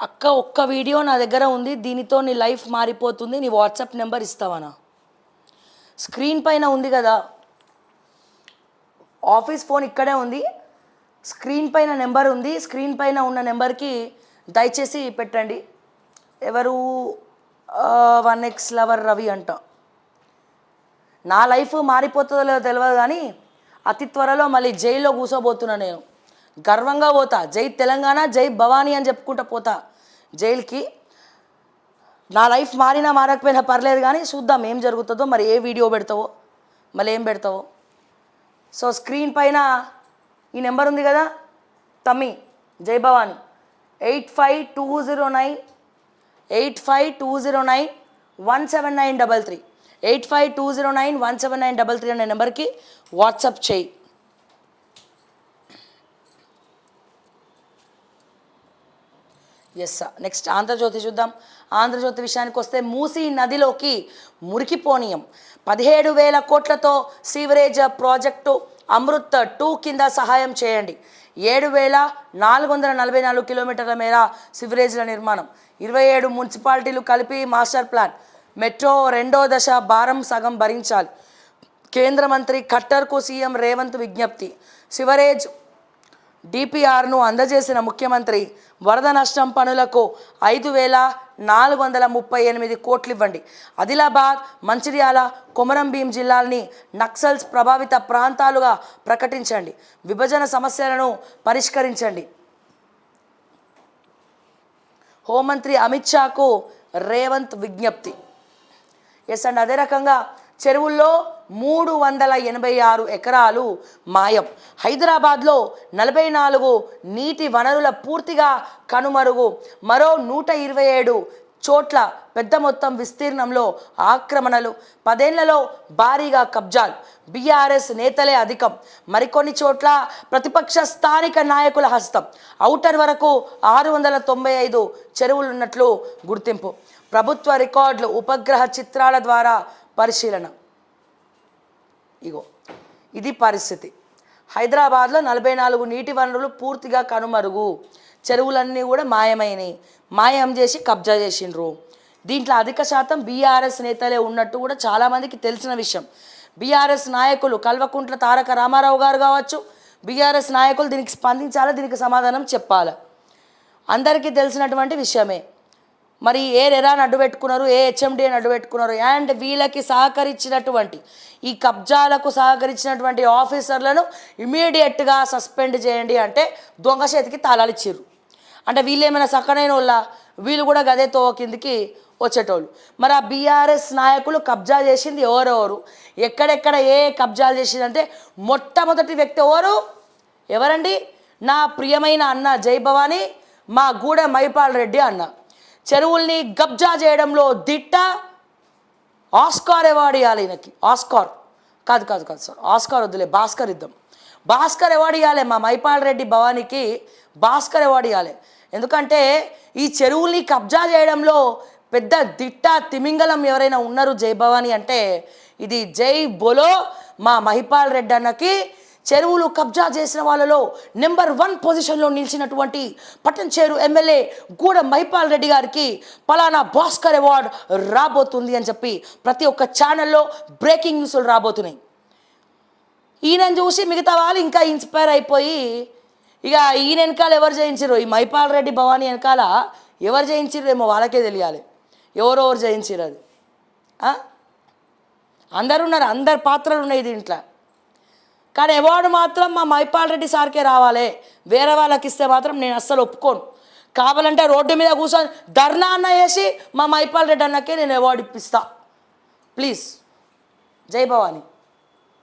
అక్క ఒక్క వీడియో నా దగ్గర ఉంది, దీనితో నీ లైఫ్ మారిపోతుంది, నీ వాట్సాప్ నెంబర్ ఇస్తావనా? స్క్రీన్ పైన ఉంది కదా, ఆఫీస్ ఫోన్ ఇక్కడే ఉంది, స్క్రీన్ పైన నెంబర్ ఉంది, స్క్రీన్ పైన ఉన్న నెంబర్కి దయచేసి పెట్టండి. ఎవరు 1x లవర్ రవి అంట. నా లైఫ్ మారిపోతుందో లేదో తెలియదు కానీ అతి త్వరలో మళ్ళీ జైల్లో కూర్చోబోతున్నా. నేను గర్వంగా పోతా, జై తెలంగాణ, జై భవానీ అని చెప్పుకుంటా పోతా జైలుకి. నా లైఫ్ మారినా మారకపోయినా పర్లేదు కానీ చూద్దాం ఏం జరుగుతుందో, మరి ఏ వీడియో పెడతావో, మళ్ళీ ఏం పెడతావో. సో స్క్రీన్ పైన ఈ నెంబర్ ఉంది కదా తమ్మి, జై భవానీ 8520917933 8520917933 అనే నెంబర్కి వాట్సాప్ చేయి. Yes sir. నెక్స్ట్ ఆంధ్రజ్యోతి చూద్దాం. ఆంధ్రజ్యోతి విషయానికి వస్తే మూసీ నదిలోకి మురికిపోనీయం, 17,000 కోట్లతో సీవరేజ్ ప్రాజెక్టు అమృత్ 2 కింద సహాయం చేయండి. 7,444 కిలోమీటర్ల మేర సివరేజ్ల నిర్మాణం, 27 మున్సిపాలిటీలు కలిపి మాస్టర్ ప్లాన్. మెట్రో 2వ దశ భారం సగం భరించాలి. కేంద్ర మంత్రి ఖట్టర్కు సీఎం రేవంత్ విజ్ఞప్తి. సివరేజ్ డిపిఆర్ను అందజేసిన ముఖ్యమంత్రి వరద నష్టం పనులకు 5,438 కోట్లు ఇవ్వండి. ఆదిలాబాద్, మంచిర్యాల, కొమరం భీం జిల్లాల్ని నక్సల్స్ ప్రభావిత ప్రాంతాలుగా ప్రకటించండి. విభజన సమస్యలను పరిష్కరించండి. హోంమంత్రి అమిత్ షాకు రేవంత్ విజ్ఞప్తి. ఎస్ అండ్ అదే రకంగా చెరువుల్లో 386 ఎకరాలు మాయం. హైదరాబాద్లో 44 నీటి వనరుల పూర్తిగా కనుమరుగు. మరో 127 చోట్ల పెద్ద మొత్తం విస్తీర్ణంలో ఆక్రమణలు. 10 ఏళ్లలో భారీగా కబ్జాలు. బీఆర్ఎస్ నేతలే అధికం, మరికొన్ని చోట్ల ప్రతిపక్ష స్థానిక నాయకుల హస్తం. ఔటర్ వరకు 695 చెరువులున్నట్లు గుర్తింపు. ప్రభుత్వ రికార్డులు ఉపగ్రహ చిత్రాల ద్వారా పరిశీలన. ఇగో ఇది పరిస్థితి. హైదరాబాద్లో 44 నీటి వనరులు పూర్తిగా కనుమరుగు. చెరువులన్నీ కూడా మాయమైనవి, మాయం చేసి కబ్జా చేసిండ్రు. దీంట్లో అధిక శాతం బీఆర్ఎస్ నేతలే ఉన్నట్టు కూడా చాలామందికి తెలిసిన విషయం. బీఆర్ఎస్ నాయకులు కల్వకుంట్ల తారక రామారావు గారు కావచ్చు, బీఆర్ఎస్ నాయకులు దీనికి స్పందించాలి, దీనికి సమాధానం చెప్పాలి. అందరికీ తెలిసినటువంటి విషయమే. మరి ఏ రెరాని అడ్డు పెట్టుకున్నారు, ఏ హెచ్ఎండిని అడ్డు పెట్టుకున్నారు. అండ్ వీళ్ళకి సహకరించినటువంటి, ఈ కబ్జాలకు సహకరించినటువంటి ఆఫీసర్లను ఇమీడియట్గా సస్పెండ్ చేయండి అంటే దొంగ చేతికి తాళాలు ఇచ్చిర్రు. అంటే వీళ్ళు ఏమైనా సక్కనైన వాళ్ళ, వీళ్ళు కూడా గదే తోవ కిందికి వచ్చేటోళ్ళు. మరి ఆ బీఆర్ఎస్ నాయకులు కబ్జా చేసింది ఎవరెవరు, ఎక్కడెక్కడ ఏ కబ్జాలు చేసిందంటే మొట్టమొదటి వ్యక్తి ఎవరండి? నా ప్రియమైన అన్న జై భవానీ, మా గూడ మైపాల్ రెడ్డి అన్న. చెరువుల్ని కబ్జా చేయడంలో దిట్ట. ఆస్కార్ అవార్డు ఇవ్వాలి ఈయనకి. ఆస్కార్ కాదు సార్, ఆస్కార్ వద్దులే, భాస్కర్ ఇద్దాం. భాస్కర్ అవార్డు ఇవ్వాలి మా మైపాల్ రెడ్డి భవానీకి, భాస్కర్ అవార్డు ఇవ్వాలి. ఎందుకంటే ఈ చెరువుల్ని కబ్జా చేయడంలో పెద్ద దిట్ట తిమింగలం ఎవరైనా ఉన్నారు జై భవానీ అంటే ఇది జై బోలో మా మహిపాల్ రెడ్డి అన్నకి. చెరువులు కబ్జా చేసిన వాళ్ళలో నెంబర్ 1 పొజిషన్లో నిలిచినటువంటి పట్టణచేరు ఎమ్మెల్యే గూడ మైపాల్ రెడ్డి గారికి పలానా భాస్కర్ అవార్డు రాబోతుంది అని చెప్పి ప్రతి ఒక్క ఛానల్లో బ్రేకింగ్ న్యూస్లు రాబోతున్నాయి. ఈయనను చూసి మిగతా వాళ్ళు ఇంకా ఇన్స్పైర్ అయిపోయి ఇక ఈయన వెనకాల ఎవరు చేయించారు, ఈ మైపాల్ రెడ్డి భవానీ వెనకాల ఎవరు చేయించారు ఏమో వాళ్ళకే తెలియాలి, ఎవరెవరు చేయించారు అది. అందరు ఉన్నారు, అందరు పాత్రలు ఉన్నాయి దీంట్లో. కానీ అవార్డు మాత్రం మా మైపాల్ రెడ్డి సార్కే రావాలి, వేరే వాళ్ళకి ఇస్తే మాత్రం నేను అస్సలు ఒప్పుకోను. కావాలంటే రోడ్డు మీద కూర్చొని ధర్నా అన్న వేసి మా మైపాల్ రెడ్డి అన్నకే నేను అవార్డు ఇప్పిస్తా. ప్లీజ్. జై భవానీ.